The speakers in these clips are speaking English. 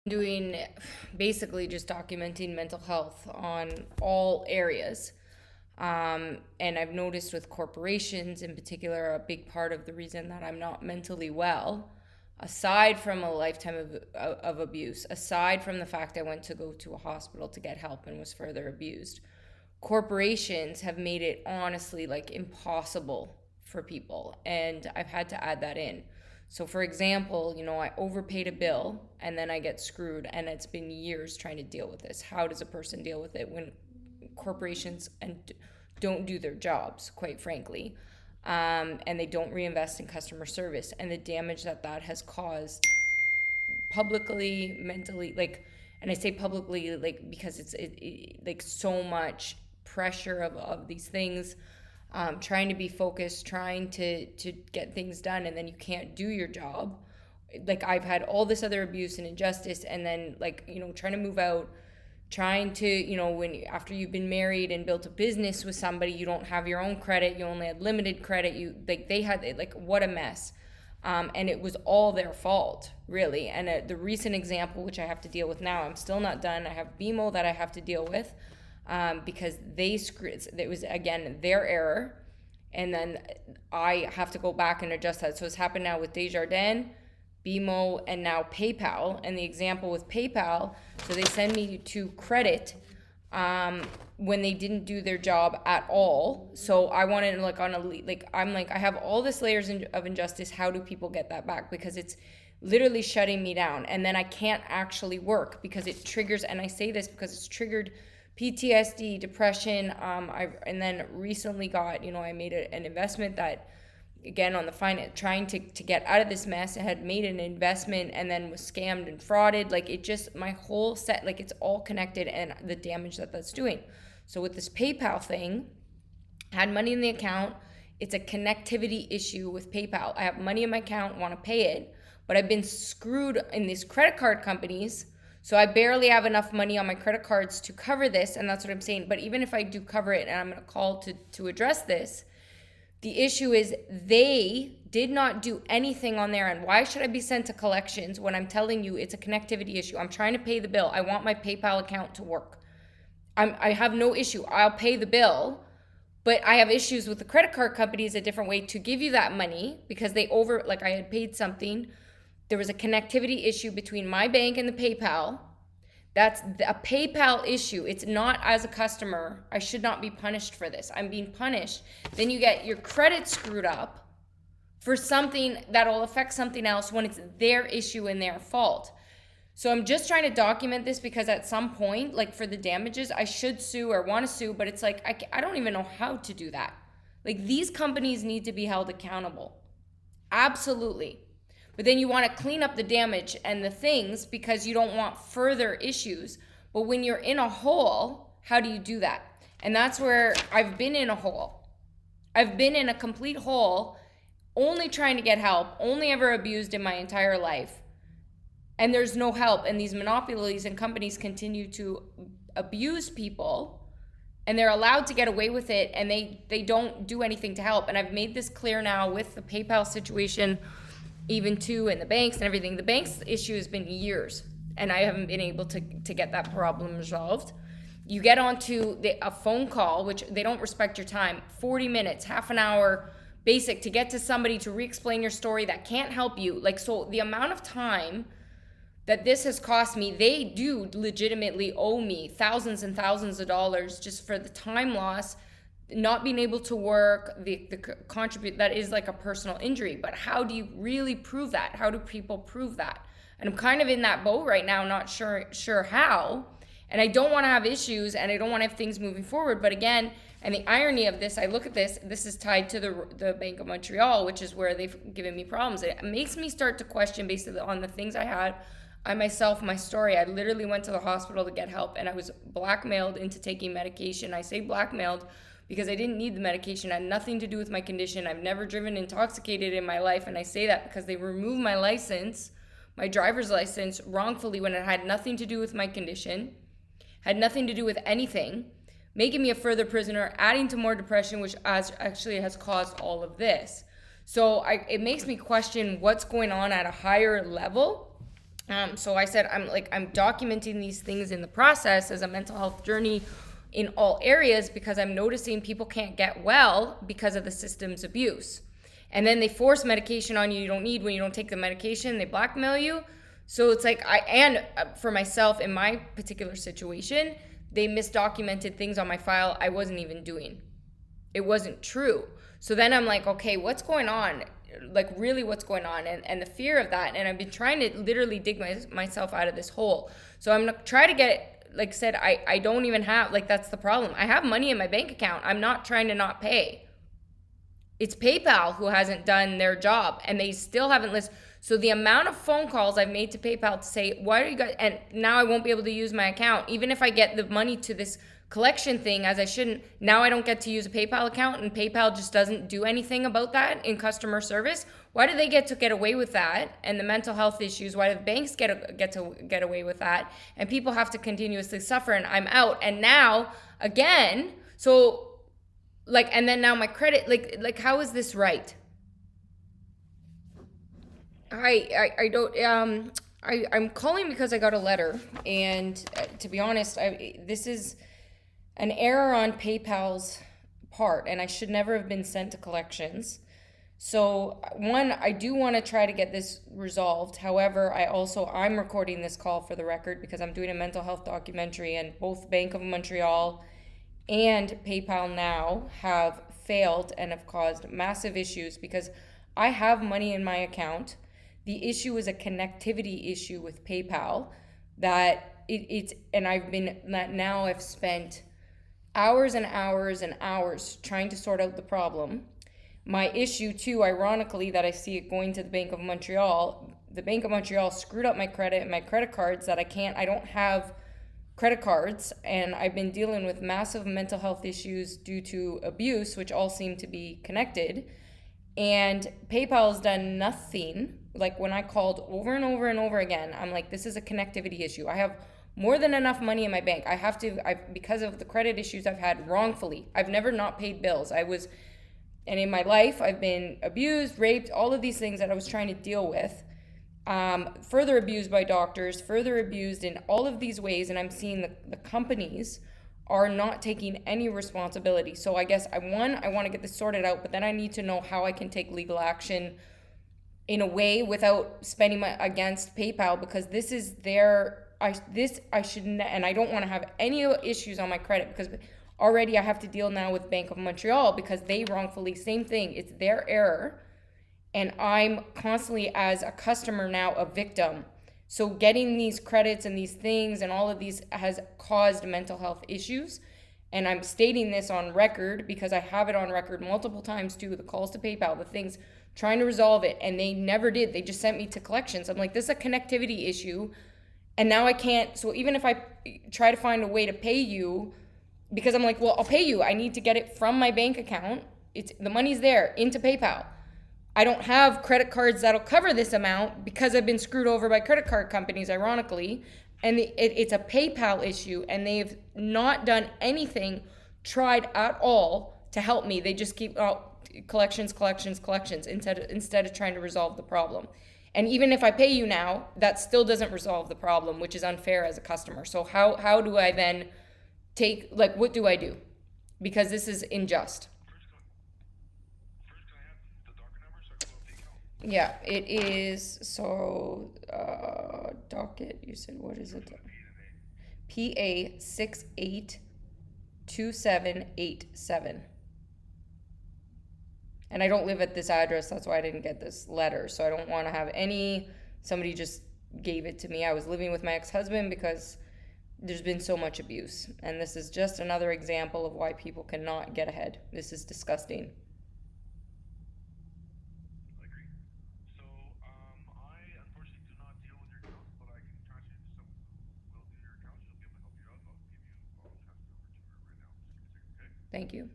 Doing basically just documenting mental health on all areas. And I've noticed with corporations in particular, a big part of the reason that I'm not mentally well, aside from a lifetime of abuse, aside from the fact I went to go to a hospital to get help and was further abused, corporations have made it honestly like impossible for people. And I've had to add that in. So, for example, I overpaid a bill and then I get screwed, and it's been years trying to deal with this. How does a person deal with it when corporations don't do their jobs, quite frankly, and they don't reinvest in customer service, and the damage that that has caused publicly, mentally, like, and I say publicly, like, because like so much pressure of these things, trying to be focused, trying to get things done, and then you can't do your job. Like, I've had all this other abuse and injustice, and then, like, trying to move out, trying to, when after you've been married and built a business with somebody, you don't have your own credit, you only had limited credit, you like they had, like, what a mess. And it was all their fault, really. And the recent example, which I have to deal with now, I'm still not done. I have BMO that I have to deal with, because they screwed. It was, again, their error, and then I have to go back and adjust that. So it's happened now with Desjardins, BMO, and now PayPal. And the example with PayPal, so they send me to credit when they didn't do their job at all. So I wanted to, like, on a, like, I'm like, I have all this layers of injustice. How do people get that back? Because it's literally shutting me down, and then I can't actually work because it triggers. And I say this because it's triggered PTSD, depression. And then recently got, I made an investment that, again, on the finance, trying to get out of this mess. I had made an investment and then was scammed and frauded. Like, it just, my whole set, like, it's all connected, and the damage that that's doing. So with this PayPal thing, I had money in the account. It's a connectivity issue with PayPal. I have money in my account, want to pay it, but I've been screwed in these credit card companies. So I barely have enough money on my credit cards to cover this, and that's what I'm saying. But even if I do cover it, and I'm going to call to address this, the issue is they did not do anything on their end. Why should I be sent to collections when I'm telling you it's a connectivity issue? I'm trying to pay the bill. I want my PayPal account to work. I have no issue. I'll pay the bill, but I have issues with the credit card companies, a different way to give you that money, because like, I had paid something. There was a connectivity issue between my bank and the PayPal. That's a PayPal issue. It's not, as a customer, I should not be punished for this. I'm being punished. Then you get your credit screwed up for something that'll affect something else when it's their issue and their fault. So I'm just trying to document this because at some point, like, for the damages, I should sue or want to sue, but it's like, I don't even know how to do that. Like, these companies need to be held accountable. Absolutely. But then you want to clean up the damage and the things because you don't want further issues. But when you're in a hole, how do you do that? And that's where I've been in a hole. I've been in a complete hole, only trying to get help, only ever abused in my entire life. And there's no help. And these monopolies and companies continue to abuse people, and they're allowed to get away with it, and they don't do anything to help. And I've made this clear now with the PayPal situation, even too, and the banks and everything. The banks issue has been years, and I haven't been able to get that problem resolved. You get onto a phone call, which they don't respect your time, 40 minutes, half an hour, basic, to get to somebody to re-explain your story that can't help you. Like, so the amount of time that this has cost me, they do legitimately owe me thousands and thousands of dollars just for the time loss, not being able to work, the contribute, that is like a personal injury. But how do you really prove that? How do people prove that? And I'm kind of in that boat right now, not sure how. And I don't want to have issues, and I don't want to have things moving forward. But again, and the irony of this, I look at this is tied to the Bank of Montreal, which is where they've given me problems. It makes me start to question, based on the things I had, I myself, my story. I literally went to the hospital to get help, and I was blackmailed into taking medication. I say blackmailed because I didn't need the medication. It had nothing to do with my condition. I've never driven intoxicated in my life, and I say that because they removed my license, my driver's license, wrongfully, when it had nothing to do with my condition, had nothing to do with anything, making me a further prisoner, adding to more depression, which actually has caused all of this. So it makes me question what's going on at a higher level. So I said, I'm documenting these things in the process as a mental health journey in all areas, because I'm noticing people can't get well because of the system's abuse. And then they force medication on you don't need when you don't take the medication. They blackmail you. So it's like, for myself in my particular situation, they misdocumented things on my file I wasn't even doing. It wasn't true. So then I'm like, okay, what's going on? Like, really, what's going on? And the fear of that. And I've been trying to literally dig myself out of this hole. So I'm going to try to get, like I said, I don't even have, like, that's the problem. I have money in my bank account. I'm not trying to not pay. It's PayPal who hasn't done their job, and they still haven't listened. So the amount of phone calls I've made to PayPal to say, why are you guys, and now I won't be able to use my account. Even if I get the money to this collection thing, as I shouldn't, now I don't get to use a PayPal account, and PayPal just doesn't do anything about that in customer service. Why do they get away with that? And the mental health issues, why do the banks get away with that? And people have to continuously suffer, and I'm out. And now, again, so, like, and then now my credit, like how is this right? I don't, I'm calling because I got a letter, and to be honest, this is an error on PayPal's part, and I should never have been sent to collections. So one, I do want to try to get this resolved. However, I'm recording this call for the record because I'm doing a mental health documentary, and both Bank of Montreal and PayPal now have failed and have caused massive issues because I have money in my account. The issue is a connectivity issue with PayPal that I've spent hours and hours and hours trying to sort out the problem. My issue too, ironically, that I see it going to the Bank of Montreal, the Bank of Montreal screwed up my credit cards that I don't have credit cards, and I've been dealing with massive mental health issues due to abuse, which all seem to be connected. And PayPal has done nothing. Like, when I called over and over and over again, I'm like, this is a connectivity issue. I have more than enough money in my bank. Because of the credit issues I've had wrongfully, I've never not paid bills. And in my life, I've been abused, raped, all of these things that I was trying to deal with. Further abused by doctors, further abused in all of these ways, and I'm seeing the companies are not taking any responsibility. So I guess I want to get this sorted out, but then I need to know how I can take legal action in a way without spending against PayPal, because this is I shouldn't, and I don't want to have any issues on my credit, because already I have to deal now with Bank of Montreal because they wrongfully, same thing, it's their error. And I'm constantly, as a customer now, a victim. So getting these credits and these things and all of these has caused mental health issues. And I'm stating this on record because I have it on record multiple times too, the calls to PayPal, the things, trying to resolve it. And they never did. They just sent me to collections. I'm like, this is a connectivity issue. And now I can't. So even if I try to find a way to pay you, because I'm like, well, I'll pay you. I need to get it from my bank account. The money's there into PayPal. I don't have credit cards that'll cover this amount because I've been screwed over by credit card companies, ironically. And it's a PayPal issue, and they've not done anything, tried at all to help me. They just keep collections instead of trying to resolve the problem. And even if I pay you now, that still doesn't resolve the problem, which is unfair as a customer. So how do I then what do I do? Because this is unjust. Yeah, it is. So, docket, you said, what is it? PA 682787. And I don't live at this address, that's why I didn't get this letter. So I don't want to have somebody just gave it to me. I was living with my ex-husband because there's been so much abuse. And this is just another example of why people cannot get ahead. This is disgusting. Thank you.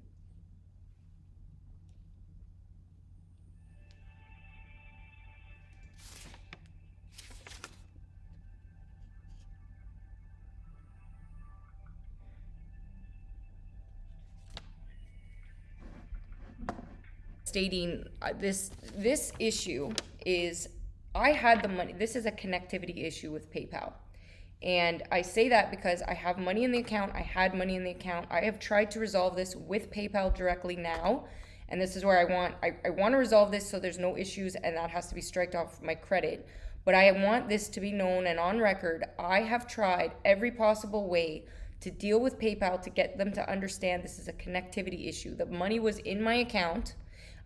Stating this issue is I had the money. This is a connectivity issue with PayPal. And I say that because I have money in the account. I had money in the account. I have tried to resolve this with PayPal directly now. And this is where I want to resolve this so there's no issues, and that has to be striked off my credit. But I want this to be known and on record. I have tried every possible way to deal with PayPal to get them to understand this is a connectivity issue. The money was in my account.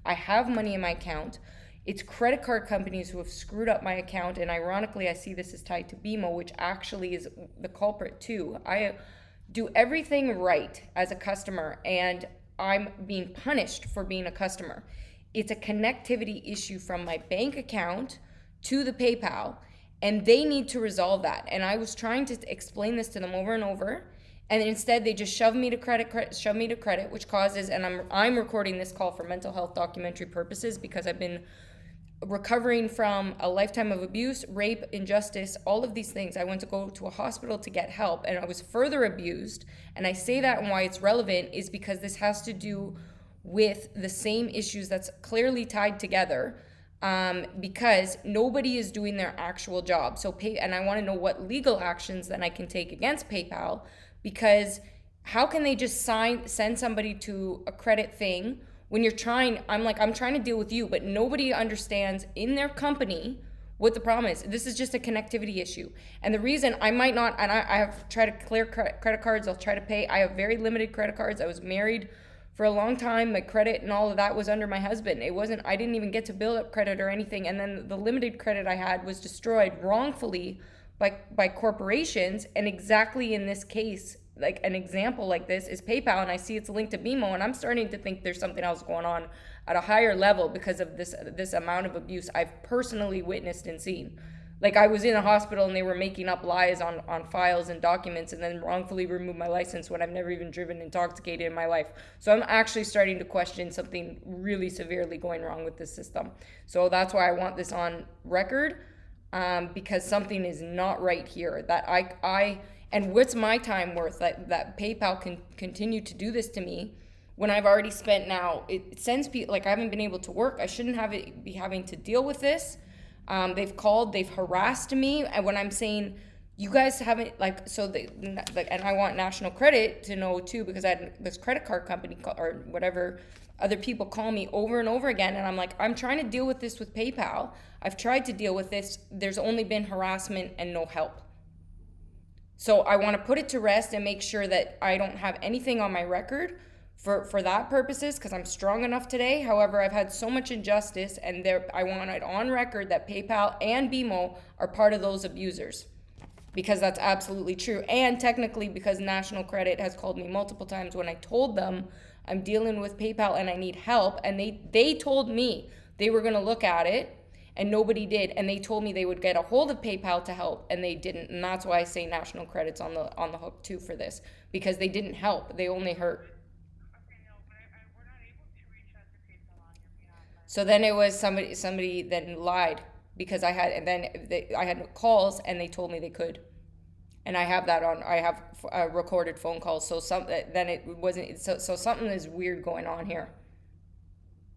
I have money in my account. It's credit card companies who have screwed up my account, and ironically, I see this is tied to BMO, which actually is the culprit too. I do everything right as a customer, and I'm being punished for being a customer. It's a connectivity issue from my bank account to the PayPal, and they need to resolve that. And I was trying to explain this to them over and over, and instead they just shove me to credit, which causes, and I'm recording this call for mental health documentary purposes because I've been recovering from a lifetime of abuse, rape, injustice, all of these things. I went to go to a hospital to get help, and I was further abused. And I say that, and why it's relevant is because this has to do with the same issues that's clearly tied together, because nobody is doing their actual job. And I want to know what legal actions then I can take against PayPal, because how can they just send somebody to a credit thing when you're trying? I'm trying to deal with you, but nobody understands in their company what the problem is. This is just a connectivity issue. And the reason I might not, and I have tried to clear credit cards, I'll try to pay. I have very limited credit cards. I was married for a long time. My credit and all of that was under my husband. I didn't even get to build up credit or anything. And then the limited credit I had was destroyed wrongfully by corporations. And exactly in this case, like an example like this is PayPal, and I see it's linked to BMO, and I'm starting to think there's something else going on at a higher level because of this amount of abuse I've personally witnessed and seen. Like, I was in a hospital and they were making up lies on files and documents and then wrongfully removed my license when I've never even driven intoxicated in my life. So I'm actually starting to question something really severely going wrong with this system. So that's why I want this on record, because something is not right here. That and what's my time worth that PayPal can continue to do this to me when I've already spent now? It sends people, like, I haven't been able to work. I shouldn't be having to deal with this. They've called, they've harassed me. And when I'm saying, you guys haven't, and I want National Credit to know too, because I had this credit card company or whatever, other people call me over and over again. And I'm like, I'm trying to deal with this with PayPal. I've tried to deal with this. There's only been harassment and no help. So I want to put it to rest and make sure that I don't have anything on my record for that purposes, because I'm strong enough today. However, I've had so much injustice, and I want it on record that PayPal and BMO are part of those abusers, because that's absolutely true. And technically, because National Credit has called me multiple times when I told them I'm dealing with PayPal and I need help, and they told me they were going to look at it, and nobody did. And they told me they would get a hold of PayPal to help, and they didn't. And that's why I say National Credit's on the hook too for this, because they didn't help. They only hurt. Okay, no, but we're not able to reach out to PayPal on your behalf. So then it was somebody then lied, because I had calls and they told me they could. And I have that on. I have recorded phone calls. So then it wasn't. So something is weird going on here.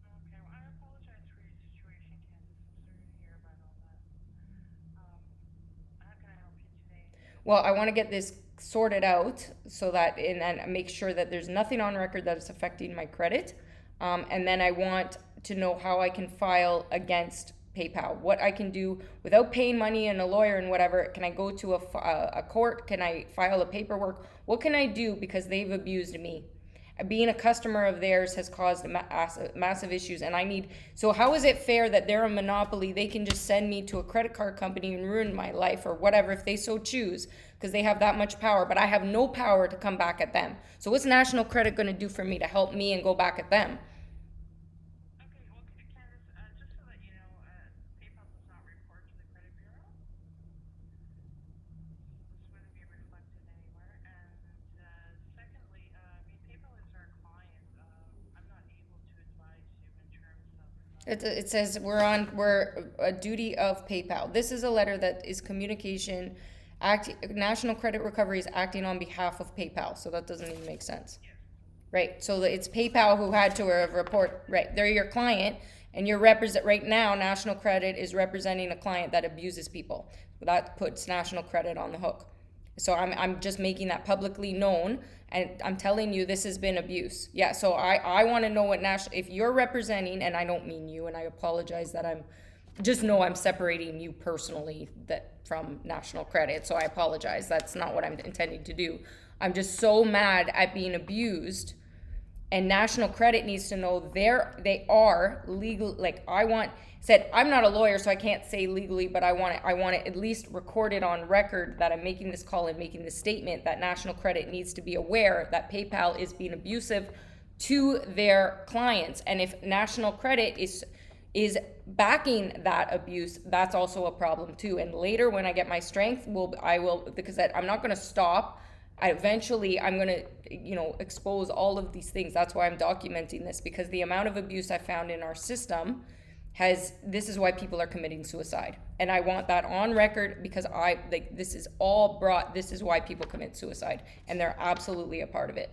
Okay, well, I apologize for your situation, Candace. I'm sorry to hear about all that. How can I help you today? Well, I want to get this sorted out so that and make sure that there's nothing on record that is affecting my credit. And then I want to know how I can file against PayPal, what I can do without paying money and a lawyer and whatever. Can I go to a court? Can I file a paperwork? What can I do, because they've abused me? Being a customer of theirs has caused massive issues, and so how is it fair that they're a monopoly? They can just send me to a credit card company and ruin my life or whatever if they so choose, because they have that much power, but I have no power to come back at them. So what's National Credit going to do for me to help me and go back at them? Okay, well, Candace, just so that you know, PayPal does not report to the credit bureau. This wouldn't be reflected anywhere. And secondly, I mean, PayPal is our client. I'm not able to advise you in terms of It says we're a duty of PayPal. This is a letter that is communication. National Credit Recovery is acting on behalf of PayPal, so that doesn't even make sense. yes. Right, so it's PayPal who had to report, right, they're your client, And you're right now, National Credit is representing a client that abuses people. That puts National Credit on the hook. So I'm just making that publicly known, and I'm telling you this has been abuse. Yeah, so I want to know what if you're representing, and I don't mean you, and I apologize that I'm separating you personally from National Credit, so I apologize. That's not what I'm intending to do. I'm just so mad at being abused, and National Credit needs to know they are legal. Like I'm not a lawyer, so I can't say legally, but I want it at least recorded on record that I'm making this call and making this statement that National Credit needs to be aware that PayPal is being abusive to their clients. And if National Credit is backing that abuse, that's also a problem too. And later when I get my strength, I will, because I'm not going to stop. Eventually I'm going to, expose all of these things. That's why I'm documenting this, because the amount of abuse I found in our system this is why people are committing suicide. And I want that on record, because this is why people commit suicide, and they're absolutely a part of it.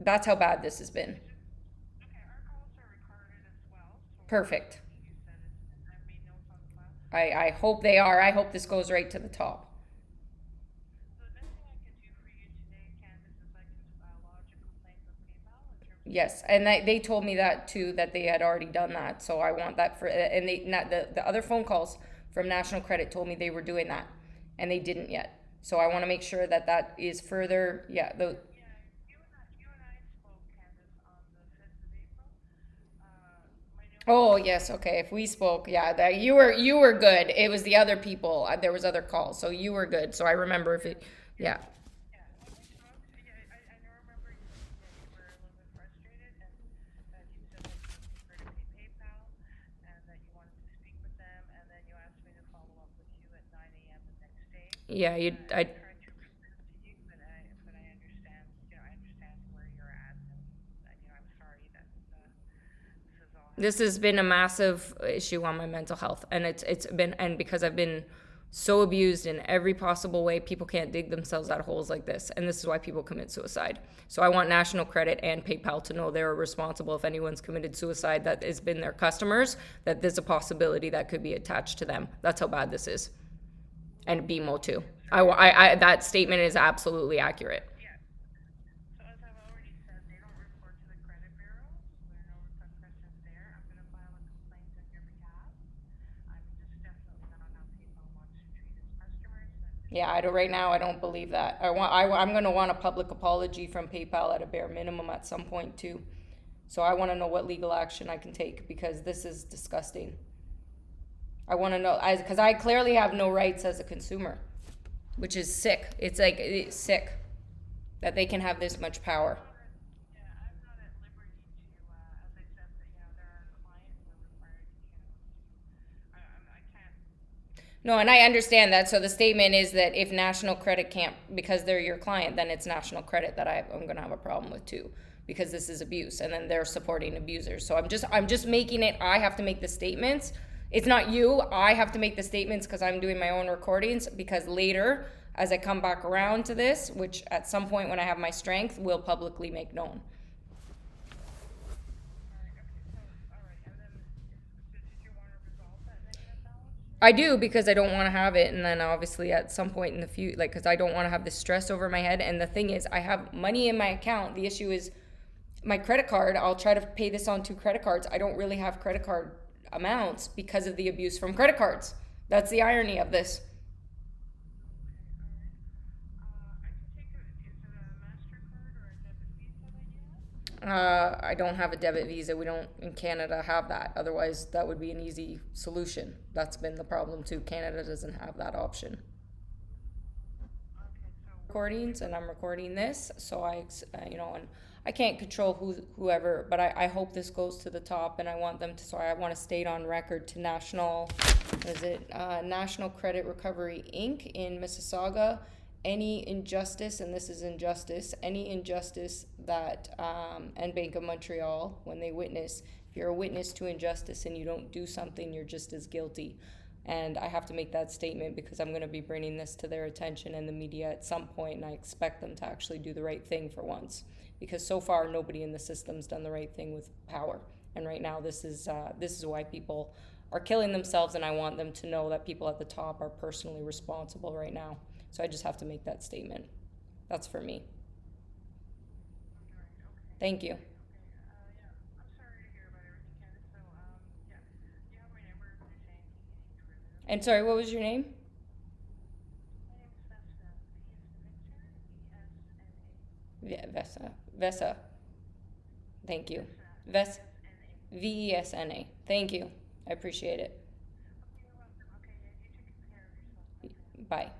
That's how bad this has been. Okay, our calls are recorded as well. So Perfect. you said it. I made notes on the file. I hope they are. I hope this goes right to the top. So the best thing I can do for you today, Candace, is I can lodge a complaint with PayPal in terms of Yes, and they told me that too, that they had already done that. So I want that and the other phone calls from National Credit told me they were doing that, and they didn't yet. So I want to make sure that is further. Yeah, Yeah, you and I spoke, Candace, on the 5th of April. My notes. Oh yes, okay. If we spoke, yeah, that you were good. It was the other people. There was other calls, so you were good. So I remember if it. Yeah. Yeah, when we spoke, yeah, I know remember you were a little bit frustrated, and that you said that you prefer to pay PayPal, and that you wanted to speak with them, and then you asked me to follow up with you at 9 a.m. the next day. Yeah, I. Tried to explain to you, but I understand, I understand where you're at, and I'm sorry that this is all This has been a massive issue on my mental health, and it's been, and because I've been so abused in every possible way, people can't dig themselves out of holes like this, and this is why people commit suicide. So I want National Credit and PayPal to know they're responsible if anyone's committed suicide that has been their customers, that there's a possibility that could be attached to them. That's how bad this is. And BMO too. That statement is absolutely accurate. Yeah. So as I've already said, they don't report to the credit bureau, so there are no repercussions there. I'm gonna file a complaint on your behalf. Just definitely not how PayPal wants to treat its customers. Yeah, right now I don't believe that. I'm going to want a public apology from PayPal at a bare minimum at some point too. So I want to know what legal action I can take, because this is disgusting. I want to know, because I clearly have no rights as a consumer, which is sick. It's sick that they can have this much power. Yeah, I'm not at liberty to, as I said, that, there are clients who are required I can't. No, and I understand that. So the statement is that if National Credit can't, because they're your client, then it's National Credit that I'm going to have a problem with too, because this is abuse, and then they're supporting abusers. So I'm just making it. I have to make the statements. It's not you. I have to make the statements because I'm doing my own recordings, because later, as I come back around to this, which at some point when I have my strength, will publicly make known. Alright, and then, so did you want to resolve that negative balance? I do, because I don't want to have it, and then obviously at some point in the future, because I don't want to have this stress over my head. And the thing is, I have money in my account. The issue is my credit card. I'll try to pay this on 2 credit cards. I don't really have credit card amounts because of the abuse from credit cards. That's the irony of this. I can take is it a MasterCard or a debit Visa that you have? I don't have a debit Visa. We don't in Canada have that. Otherwise, that would be an easy solution. That's been the problem too. Canada doesn't have that option. Okay, so Recordings, and I'm recording this, so and I can't control whoever, but I hope this goes to the top, and I want them to. So I want to state on record to National Credit Recovery Inc. in Mississauga, any injustice, and this is injustice, any injustice that and Bank of Montreal, when they witness, if you're a witness to injustice and you don't do something, you're just as guilty. And I have to make that statement because I'm going to be bringing this to their attention and the media at some point, and I expect them to actually do the right thing for once. Because so far, nobody in the system's done the right thing with power. And right now, this is why people are killing themselves, and I want them to know that people at the top are personally responsible right now. So I just have to make that statement. That's for me. Alright, okay. Thank you. Yeah, I'm sorry to hear about everything, Candace. So, yeah, you have my number if there's anything you need further. And sorry, what was your name? My name is Vesna. V is Victor, E-S-N-A. Vesa. Vesa. Thank you. Vesna, Ves. V-S-N-A. VESNA. Thank you. I appreciate it. Okay, you're welcome. Okay, yeah, you take good care of yourself, my friend. Bye.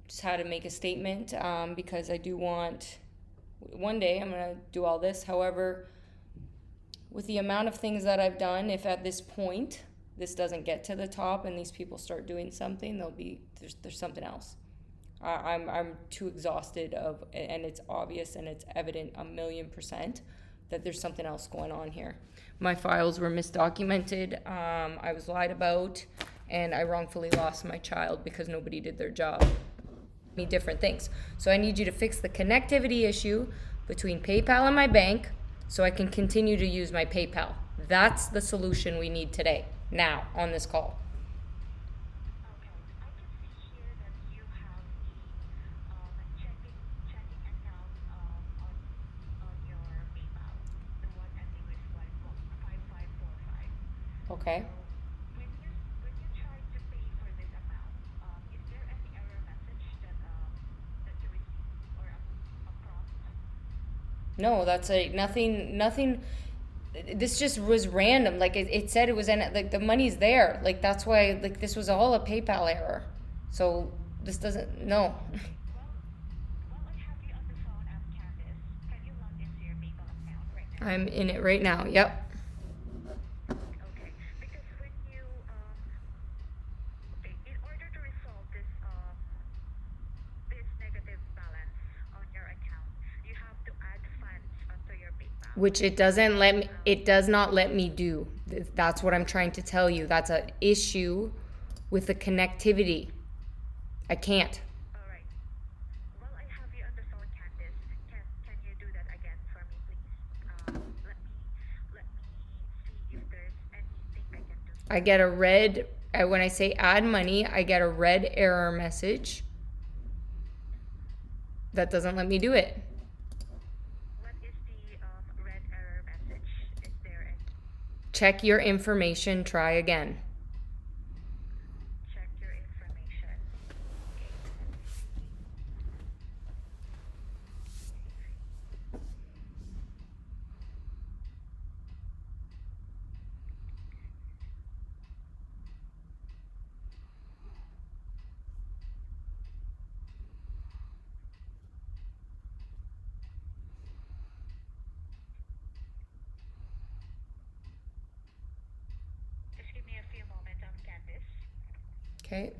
Just had to make a statement because I do want, one day I'm going to do all this. However, with the amount of things that I've done, if at this point this doesn't get to the top and these people start doing something, there's something else. I'm too exhausted of, and it's obvious and it's evident 1,000,000% that there's something else going on here. My files were misdocumented. I was lied about, and I wrongfully lost my child because nobody did their job. Me different things. So I need you to fix the connectivity issue between PayPal and my bank so I can continue to use my PayPal. That's the solution we need today, now, on this call. Okay, I can see here that you have the checking account on your PayPal, the one ending with 5545. Okay? So when you try to pay for this amount, is there any error message that you received or a prompt? No, that's nothing. This just was random. Like it said it was in, like the money's there. Like that's why, like this was all a PayPal error. So this doesn't, no. Well, I have you on the phone, Candice. Can you log into your PayPal account right now? I'm in it right now. Yep. Okay, because when you okay, in order to resolve this negative balance on your account, you have to add funds onto your PayPal. Which it does not let me do. That's what I'm trying to tell you. That's an issue with the connectivity. I can't. All right. Well, I have you on the phone, Candice. Can you do that again for me, please? Let me see if there's anything I can do. I get a red, when I say add money, I get a red error message that doesn't let me do it. What is the red error message? Is there any? Check your information, try again. Check your information. Just give me a few moments, Candice. Okay.